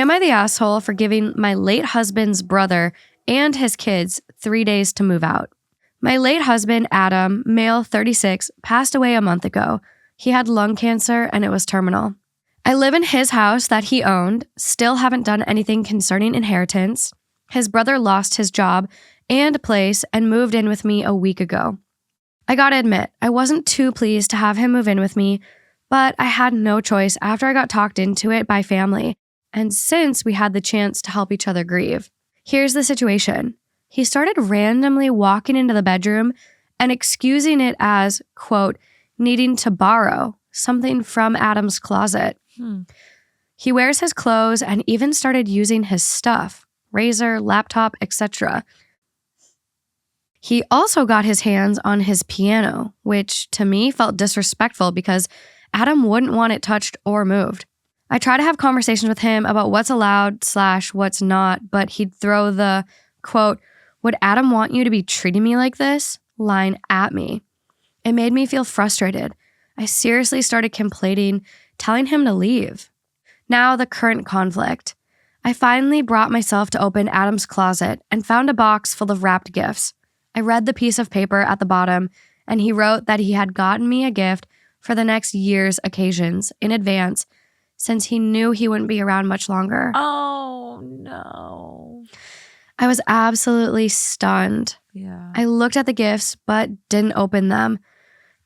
Am I the asshole for giving my late husband's brother and his kids 3 days to move out? My late husband, Adam, male 36, passed away a month ago. He had lung cancer and it was terminal. I live in his house that he owned, still haven't done anything concerning inheritance. His brother lost his job and place and moved in with me a week ago. I gotta admit, I wasn't too pleased to have him move in with me, but I had no choice after I got talked into it by family, and since we had the chance to help each other grieve. Here's the situation. He started randomly walking into the bedroom and excusing it as, quote, needing to borrow something from Adam's closet. He wears his clothes and even started using his stuff, razor, laptop, etc. He also got his hands on his piano, which to me felt disrespectful because Adam wouldn't want it touched or moved. I try to have conversations with him about what's allowed / what's not, but he'd throw the, quote, would Adam want you to be treating me like this? Line at me. It made me feel frustrated. I seriously started complaining, telling him to leave. Now the current conflict. I finally brought myself to open Adam's closet and found a box full of wrapped gifts. I read the piece of paper at the bottom, and he wrote that he had gotten me a gift for the next year's occasions in advance since he knew he wouldn't be around much longer. Oh, no. I was absolutely stunned. Yeah. I looked at the gifts, but didn't open them.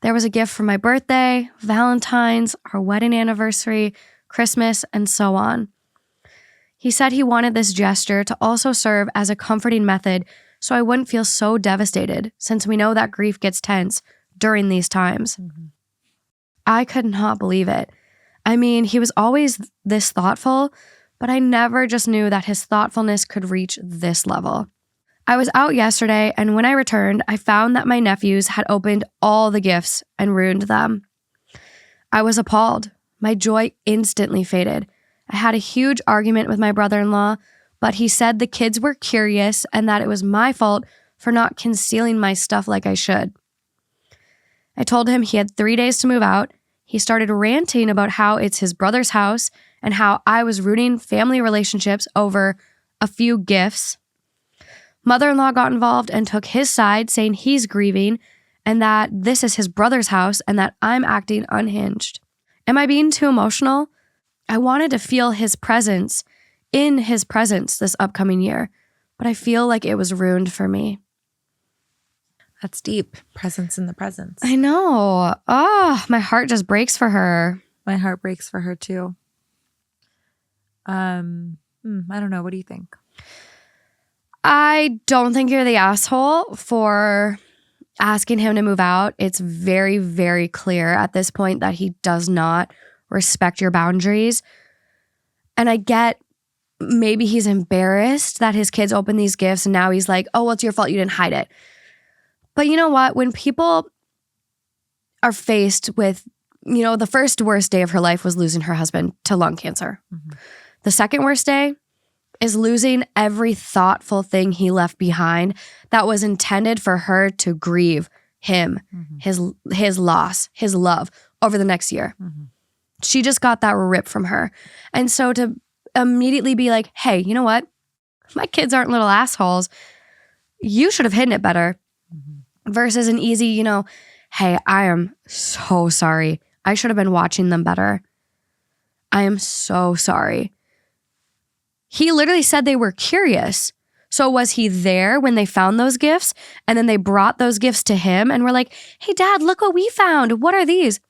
There was a gift for my birthday, Valentine's, our wedding anniversary, Christmas, and so on. He said he wanted this gesture to also serve as a comforting method so I wouldn't feel so devastated, since we know that grief gets tense during these times. Mm-hmm. I could not believe it. I mean, he was always this thoughtful, but I never just knew that his thoughtfulness could reach this level. I was out yesterday, and when I returned, I found that my nephews had opened all the gifts and ruined them. I was appalled. My joy instantly faded. I had a huge argument with my brother-in-law, but he said the kids were curious and that it was my fault for not concealing my stuff like I should. I told him he had 3 days to move out. He started ranting about how it's his brother's house and how I was ruining family relationships over a few gifts. Mother-in-law got involved and took his side, saying he's grieving and that this is his brother's house and that I'm acting unhinged. Am I being too emotional? I wanted to feel his presence this upcoming year, but I feel like it was ruined for me. That's deep. Presence in the presence. I know. Oh, my heart just breaks for her. My heart breaks for her too. I don't know. What do you think? I don't think you're the asshole for asking him to move out. It's very, very clear at this point that he does not respect your boundaries. And I get maybe he's embarrassed that his kids opened these gifts and now he's like, oh, well, it's your fault you didn't hide it. But you know what? When people are faced with, the first worst day of her life was losing her husband to lung cancer. Mm-hmm. The second worst day is losing every thoughtful thing he left behind that was intended for her to grieve him, his loss, his love over the next year. Mm-hmm. She just got that ripped from her. And so to immediately be like, hey, you know what? My kids aren't little assholes. You should have hidden it better. Mm-hmm. Versus an easy, hey, I am so sorry. I should have been watching them better. I am so sorry. He literally said they were curious. So was he there when they found those gifts and then they brought those gifts to him and were like, hey, Dad, look what we found. What are these?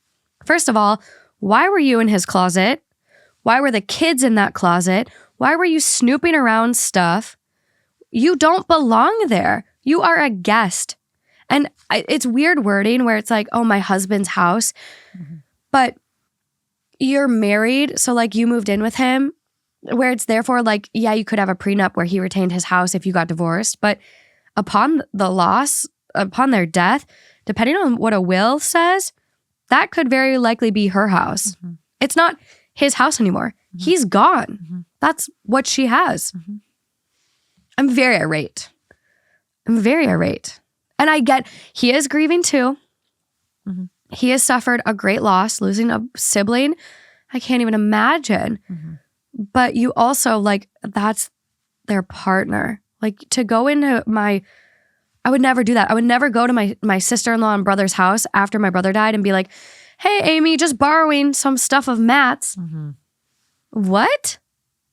First of all, why were you in his closet? Why were the kids in that closet? Why were you snooping around stuff? You don't belong there. You are a guest. And it's weird wording where it's like, oh, my husband's house. Mm-hmm. But you're married, so like you moved in with him. Where it's therefore like, yeah, you could have a prenup where he retained his house if you got divorced. But upon the loss, upon their death, depending on what a will says, that could very likely be her house. Mm-hmm. It's not his house anymore. Mm-hmm. He's gone. Mm-hmm. That's what she has. Mm-hmm. I'm very irate. And I get, he is grieving too. Mm-hmm. He has suffered a great loss, losing a sibling. I can't even imagine. Mm-hmm. But you also, like, that's their partner. Like, to go into I would never do that. I would never go to my sister-in-law and brother's house after my brother died and be like, hey, Amy, just borrowing some stuff of Matt's. Mm-hmm. What?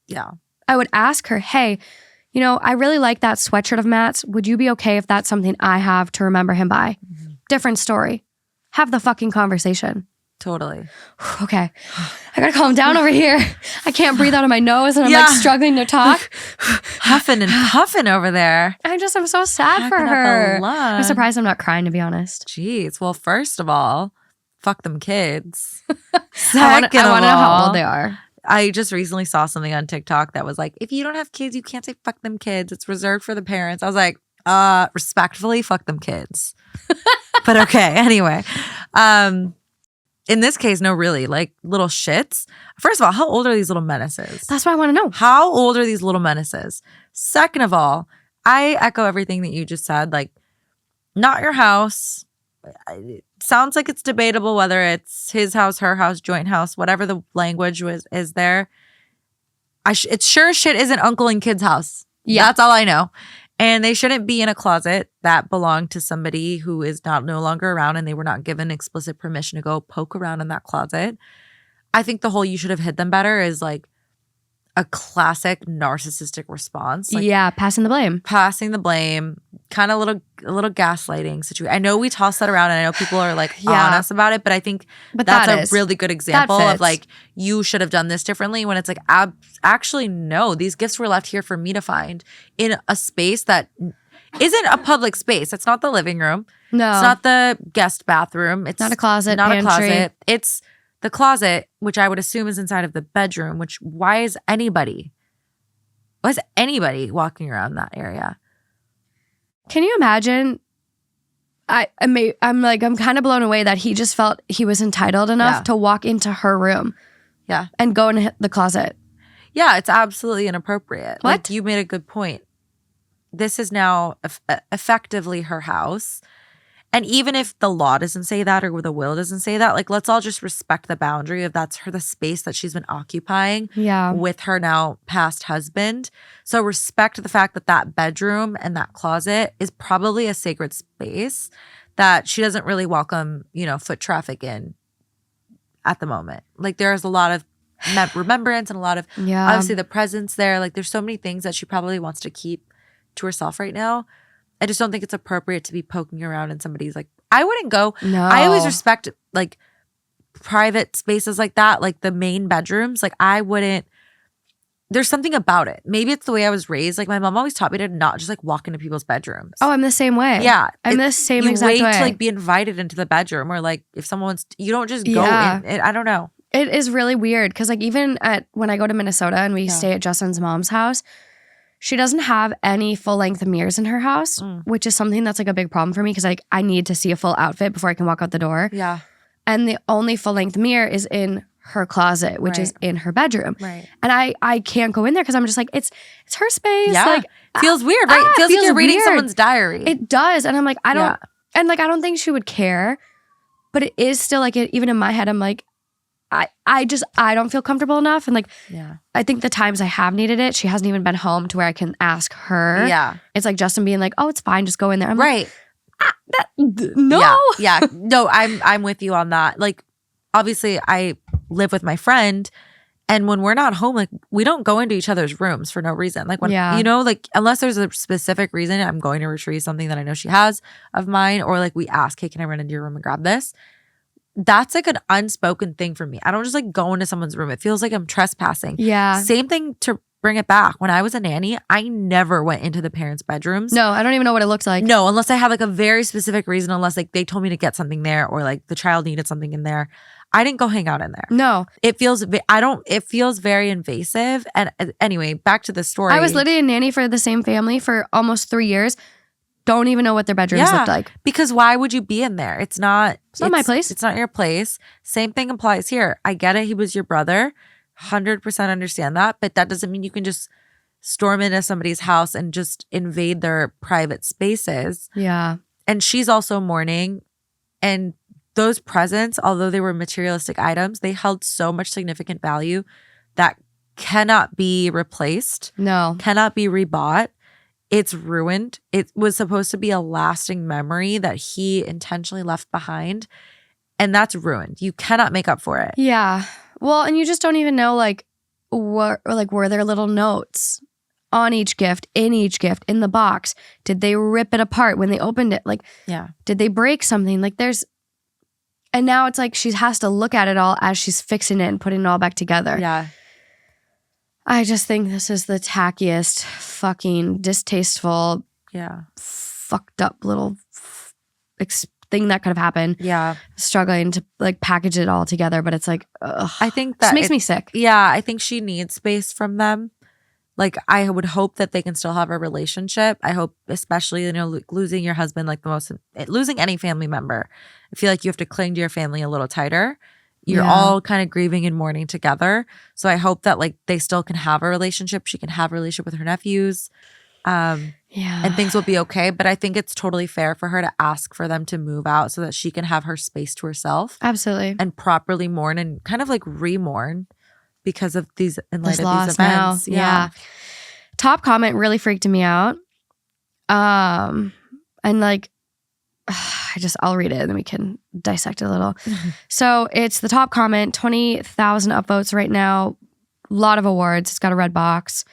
Yeah. I would ask her, hey, you know, I really like that sweatshirt of Matt's. Would you be okay if that's something I have to remember him by? Mm-hmm. Different story. Have the fucking conversation. Totally. Okay. I gotta calm down over here. I can't breathe out of my nose and I'm like struggling to talk. Huffing and puffing over there. I'm so sad for her. I'm surprised I'm not crying, to be honest. Jeez. Well, first of all, fuck them kids. I want to know how old they are. I just recently saw something on TikTok that was like, if you don't have kids, you can't say fuck them kids. It's reserved for the parents. I was like, respectfully, fuck them kids. But okay, anyway. In this case, no, really, like little shits. First of all, how old are these little menaces? That's what I want to know. How old are these little menaces? Second of all, I echo everything that you just said. Like, not your house. It sounds like it's debatable whether it's his house, her house, joint house, whatever the language is there. It's sure shit isn't uncle and kid's house. Yeah. That's all I know. And they shouldn't be in a closet that belonged to somebody who is no longer around, and they were not given explicit permission to go poke around in that closet. I think the whole "you should have hid them better" is like a classic narcissistic response. Like, yeah, passing the blame. Passing the blame, kind of a little gaslighting situation. I know we toss that around, and I know people are like on us about it, but I think that's a really good example of like, you should have done this differently, when it's like, actually, no, these gifts were left here for me to find in a space that isn't a public space. It's not the living room. No. It's not the guest bathroom. It's not a closet, not pantry. A closet. It's the closet, which I would assume is inside of the bedroom, which why is anybody walking around that area? Can you imagine? I'm kind of blown away that he just felt he was entitled enough to walk into her room. Yeah. And go in the closet. Yeah, it's absolutely inappropriate. What? Like, you made a good point. This is now effectively her house. And even if the law doesn't say that or the will doesn't say that, like, let's all just respect the boundary of that's the space that she's been occupying with her now past husband. So respect the fact that that bedroom and that closet is probably a sacred space that she doesn't really welcome, foot traffic in at the moment. Like, there's a lot of remembrance and a lot of obviously the presence there. Like, there's so many things that she probably wants to keep to herself right now. I just don't think it's appropriate to be poking around in somebody's, like, I wouldn't go. No. I always respect, like, private spaces like that, like the main bedrooms. Like, I wouldn't. There's something about it. Maybe it's the way I was raised. Like, my mom always taught me to not just like walk into people's bedrooms. Oh, I'm the same way. Yeah. I'm the same exact way. You wait to like be invited into the bedroom, or like if someone wants, you don't just go in. I don't know. It is really weird because like even when I go to Minnesota and we stay at Justin's mom's house, she doesn't have any full-length mirrors in her house, which is something that's like a big problem for me because like I need to see a full outfit before I can walk out the door. Yeah. And the only full-length mirror is in her closet, which is in her bedroom. Right. And I can't go in there because I'm just like, it's her space. Yeah. Like, feels weird, right? It feels like you're reading someone's diary. It does. And I'm like, I don't, and like, I don't think she would care, but it is still like, even in my head, I'm like, I don't feel comfortable enough. And like, I think the times I have needed it, she hasn't even been home to where I can ask her. Yeah. It's like Justin being like, oh, it's fine. Just go in there. I'm right. Like, no. Yeah. No, I'm with you on that. Like, obviously I live with my friend, and when we're not home, like, we don't go into each other's rooms for no reason. Like, when, like, unless there's a specific reason, I'm going to retrieve something that I know she has of mine, or like we ask, hey, can I run into your room and grab this? That's like an unspoken thing for me. I don't just like go into someone's room. It feels like I'm trespassing. Yeah. Same thing to bring it back. When I was a nanny, I never went into the parents' bedrooms. No, I don't even know what it looks like. No, unless I have like a very specific reason, unless like they told me to get something there, or like the child needed something in there. I didn't go hang out in there. No. It feels very invasive. And anyway, back to the story. I was literally a nanny for the same family for almost 3 years. Don't even know what their bedrooms looked like. Because why would you be in there? It's not my place. It's not your place. Same thing applies here. I get it. He was your brother. 100% understand that. But that doesn't mean you can just storm into somebody's house and just invade their private spaces. Yeah. And she's also mourning. And those presents, although they were materialistic items, they held so much significant value that cannot be replaced, No. cannot be rebought. It's ruined. It was supposed to be a lasting memory that he intentionally left behind, and that's ruined. You cannot make up for it. Yeah. Well, and you just don't even know like what, or like were there little notes on each gift, in the box? Did they rip it apart when they opened it? Like, Yeah. did they break something? Like and now it's like she has to look at it all as she's fixing it and putting it all back together. Yeah. I just think this is the tackiest, fucking distasteful, Yeah. fucked up little thing that could have happened. Yeah. Struggling to like package it all together, but it's like, ugh. I think This that makes me sick. Yeah, I think she needs space from them. Like, I would hope that they can still have a relationship. I hope, especially, you know, losing your husband, like losing any family member. I feel like you have to cling to your family a little tighter. You're all kind of grieving and mourning together. So I hope that like they still can have a relationship. She can have a relationship with her nephews. And things will be okay. But I think it's totally fair for her to ask for them to move out so that she can have her space to herself. Absolutely. And properly mourn and kind of like re-mourn because of these, in light This of loss these events. now. Yeah. Top comment really freaked me out. And like, I'll read it and then we can dissect it a little. So it's the top comment, 20,000 upvotes right now. A lot of awards. It's got a red box.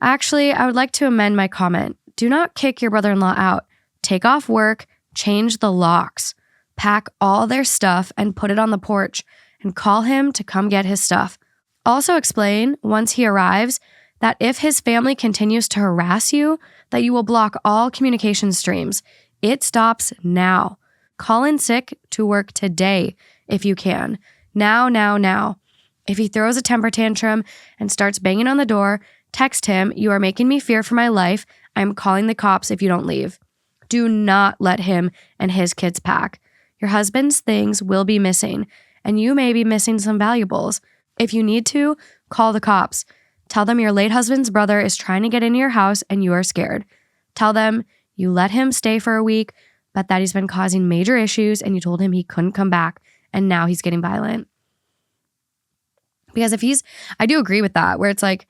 Actually, I would like to amend my comment. Do not kick your brother-in-law out. Take off work, change the locks, pack all their stuff and put it on the porch and call him to come get his stuff. Also explain, once he arrives, that if his family continues to harass you, that you will block all communication streams. It stops now. Call in sick to work today if you can. Now. If he throws a temper tantrum and starts banging on the door, text him, "You are making me fear for my life. I'm calling the cops if you don't leave." Do not let him and his kids pack. Your husband's things will be missing, and you may be missing some valuables. If you need to, call the cops. Tell them your late husband's brother is trying to get into your house and you are scared. Tell them you let him stay for a week, but that he's been causing major issues and you told him he couldn't come back and now he's getting violent. Because I do agree with that, where it's like,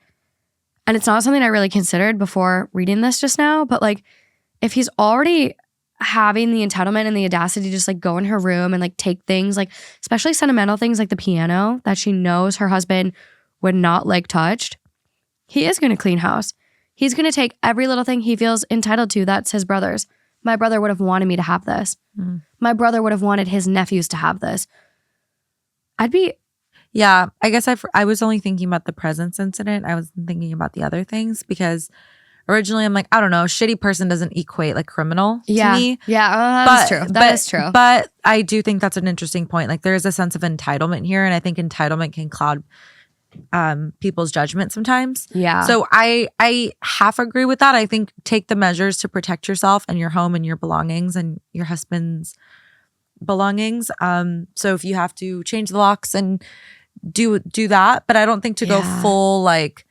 and it's not something I really considered before reading this just now, but like if he's already having the entitlement and the audacity to just like go in her room and like take things, like especially sentimental things like the piano that she knows her husband would not like touched, he is going to clean house. He's going to take every little thing he feels entitled to that's his brother's. My brother would have wanted me to have this. My brother would have wanted his nephews to have this. Yeah, I guess I was only thinking about the presence incident. I wasn't thinking about the other things because originally I'm like, I don't know, shitty person doesn't equate like criminal to me. Yeah, that's true. That is true. But I do think that's an interesting point. Like there is a sense of entitlement here, and I think entitlement can cloud people's judgment sometimes. Yeah. So I half agree with that. I think take the measures to protect yourself and your home and your belongings and your husband's belongings. So if you have to change the locks and do that, but I don't think to go full like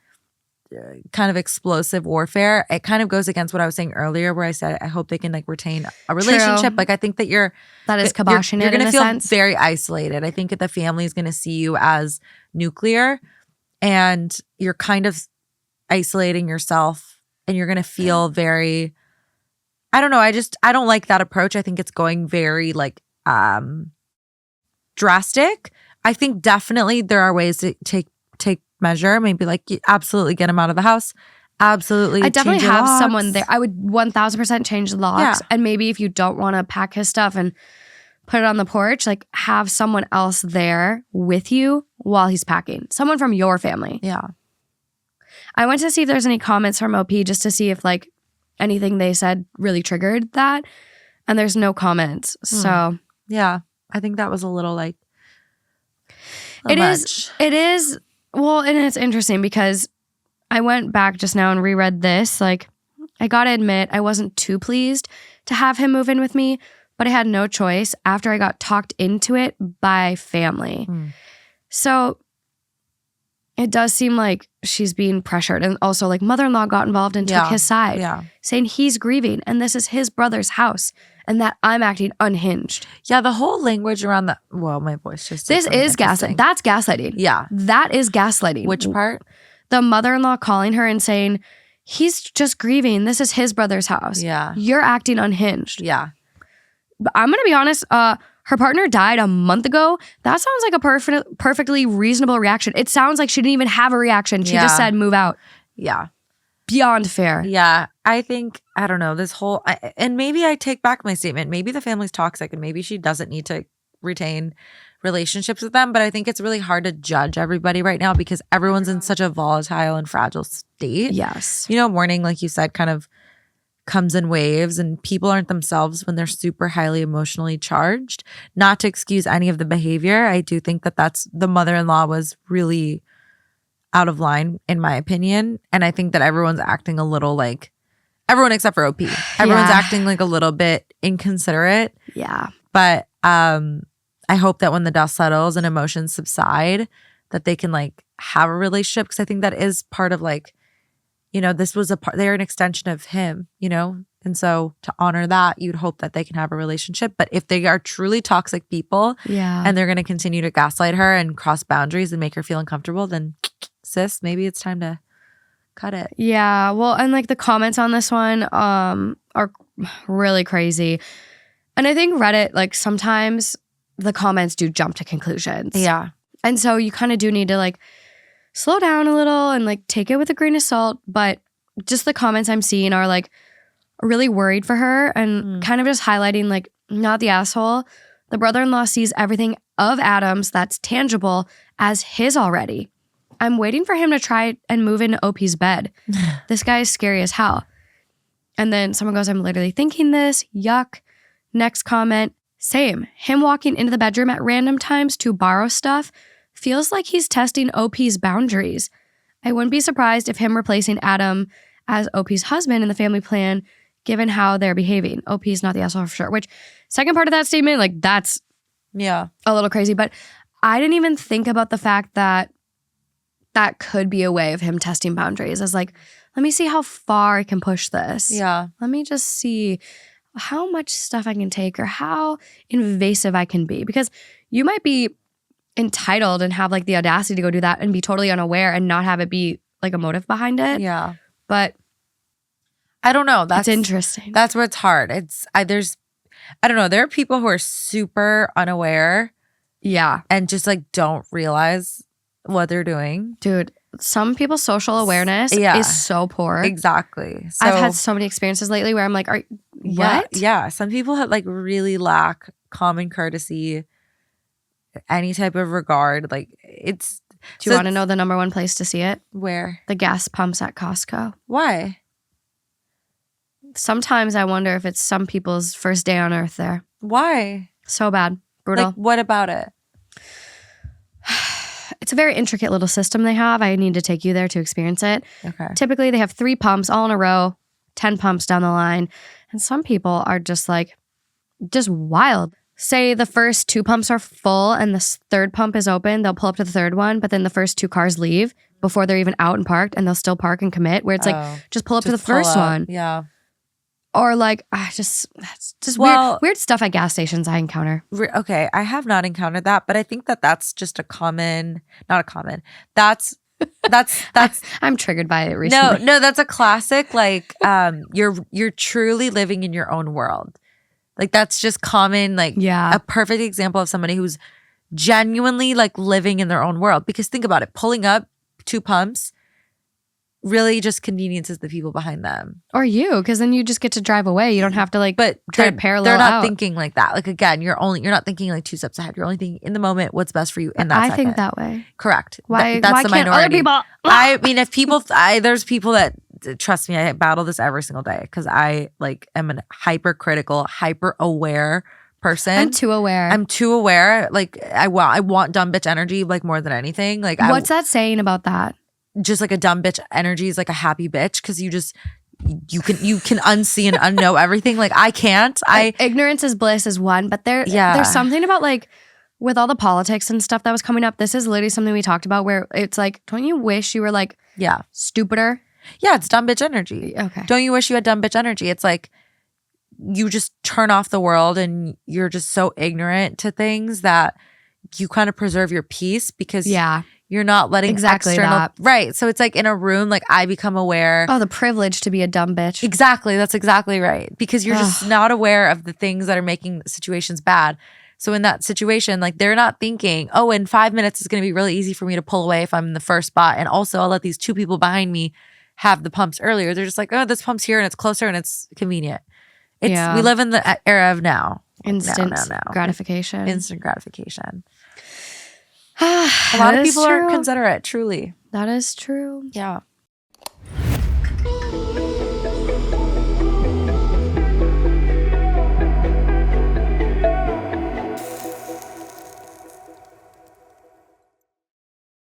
kind of explosive warfare. It kind of goes against what I was saying earlier, where I said I hope they can like retain a relationship. True. Like I think that that is kiboshing you're it in gonna a feel sense. very isolated. I think that the family is gonna see you as nuclear, and you're kind of isolating yourself, and you're gonna feel very. I don't know. I don't like that approach. I think it's going very like drastic. I think definitely there are ways to take measure. Maybe like absolutely get him out of the house. Absolutely. I definitely change the have locks. someone there. I would 1000% change the locks. Yeah. And maybe if you don't want to pack his stuff and put it on the porch, like have someone else there with you while he's packing. Someone from your family. Yeah. I went to see if there's any comments from OP just to see if like anything they said really triggered that. And there's no comments. So yeah, I think that was a little like it is. Well, and it's interesting because I went back just now and reread this. Like, I gotta admit, I wasn't too pleased to have him move in with me, but I had no choice after I got talked into it by family. So it does seem like she's being pressured. And also, like, mother-in-law got involved and took his side, saying he's grieving and this is his brother's house and that I'm acting unhinged. Yeah, the whole language around my voice just. This is gaslighting. That's gaslighting. Yeah. That is gaslighting. Which part? the mother-in-law calling her and saying, he's just grieving. This is his brother's house. Yeah. You're acting unhinged. Yeah. But I'm going to be honest. Her partner died a month ago. That sounds like a perfectly reasonable reaction. It sounds like she didn't even have a reaction. She just said, move out. Yeah. Beyond fair. Yeah. I think, I don't know, this whole, and maybe I take back my statement. Maybe the family's toxic and maybe she doesn't need to retain relationships with them. But I think it's really hard to judge everybody right now because everyone's in such a volatile and fragile state. Yes. You know, mourning, like you said, kind of comes in waves and people aren't themselves when they're super highly emotionally charged. Not to excuse any of the behavior. I do think that the mother-in-law was really out of line in my opinion. And I think that everyone's acting a little like, everyone except for OP. Everyone's acting like a little bit inconsiderate. Yeah. But I hope that when the dust settles and emotions subside, that they can like have a relationship. Because I think that is part of like, you know, this was they're an extension of him, you know? And so to honor that, you'd hope that they can have a relationship. But if they are truly toxic people and they're going to continue to gaslight her and cross boundaries and make her feel uncomfortable, then sis, maybe it's time to cut it. Yeah. Well, and like the comments on this one are really crazy. And I think Reddit, like sometimes the comments do jump to conclusions. Yeah. And so you kind of do need to like slow down a little and like take it with a grain of salt. But just the comments I'm seeing are like really worried for her and kind of just highlighting like, not the asshole. The brother-in-law sees everything of Adam's that's tangible as his already. I'm waiting for him to try and move into OP's bed. This guy is scary as hell. And then someone goes, I'm literally thinking this. Yuck. Next comment. Same. Him walking into the bedroom at random times to borrow stuff feels like he's testing OP's boundaries. I wouldn't be surprised if him replacing Adam as OP's husband in the family plan, given how they're behaving. OP's not the asshole for sure. Which, second part of that statement, like that's a little crazy. But I didn't even think about the fact that that could be a way of him testing boundaries. As like, let me see how far I can push this. Yeah. Let me just see how much stuff I can take or how invasive I can be. Because you might be entitled and have like the audacity to go do that and be totally unaware and not have it be like a motive behind it. Yeah. But I don't know. That's interesting. That's where it's hard. I don't know. There are people who are super unaware. Yeah. And just like don't realize what they're doing. Dude, some people's social awareness is so poor. Exactly. So, I've had so many experiences lately where I'm like, what? Yeah. Some people have like really lack common courtesy, any type of regard. Like it's. Do you want to know the number one place to see it? Where? The gas pumps at Costco. Why? Sometimes I wonder if it's some people's first day on earth there. Why? So bad. Brutal. Like, what about it? It's a very intricate little system they have. I need to take you there to experience it. Okay. Typically, they have 3 pumps all in a row, 10 pumps down the line. And some people are just like, just wild. Say the first 2 pumps are full and the third pump is open. They'll pull up to the third one, but then the first 2 cars leave before they're even out and parked and they'll still park and commit where it's like, just pull up to the first one. Yeah. Or like, that's just weird stuff at gas stations I encounter. Okay, I have not encountered that, but I think that that's just that's I'm triggered by it recently. No, that's a classic. Like, you're truly living in your own world. Like that's just common. Like, a perfect example of somebody who's genuinely like living in their own world. Because think about it, pulling up 2 pumps really just conveniences the people behind them. Or you, because then you just get to drive away. You don't have to like try to parallel They're not out. thinking like that. Like again, you're not thinking like 2 steps ahead. You're only thinking in the moment what's best for you. And I think that way. Correct. Why That's the can't minority. other people? I mean, if people, there's people that trust me. I battle this every single day because I like am a hypercritical, hyper aware person. I'm too aware. Like I want dumb bitch energy like more than anything. Like what's that saying about that? Just like a dumb bitch energy is like a happy bitch because you can unsee and unknow everything. Like I can't. Ignorance is bliss is one, but there's something about like with all the politics and stuff that was coming up. This is literally something we talked about where it's like, don't you wish you were like stupider? Yeah, it's dumb bitch energy. Okay. Don't you wish you had dumb bitch energy? It's like you just turn off the world and you're just so ignorant to things that you kind of preserve your peace because You're not letting Exactly external that. right. So it's like in a room, like I become aware. Oh, the privilege to be a dumb bitch. Exactly. That's exactly right. Because you're just not aware of the things that are making situations bad. So in that situation, like they're not thinking, oh, in 5 minutes it's going to be really easy for me to pull away if I'm in the first spot. And also I'll let these two people behind me have the pumps earlier. They're just like, oh, this pump's here and it's closer and it's convenient. We live in the era of now. Instant now. gratification. Instant gratification. A lot of people aren't considerate, truly. That is true. Yeah.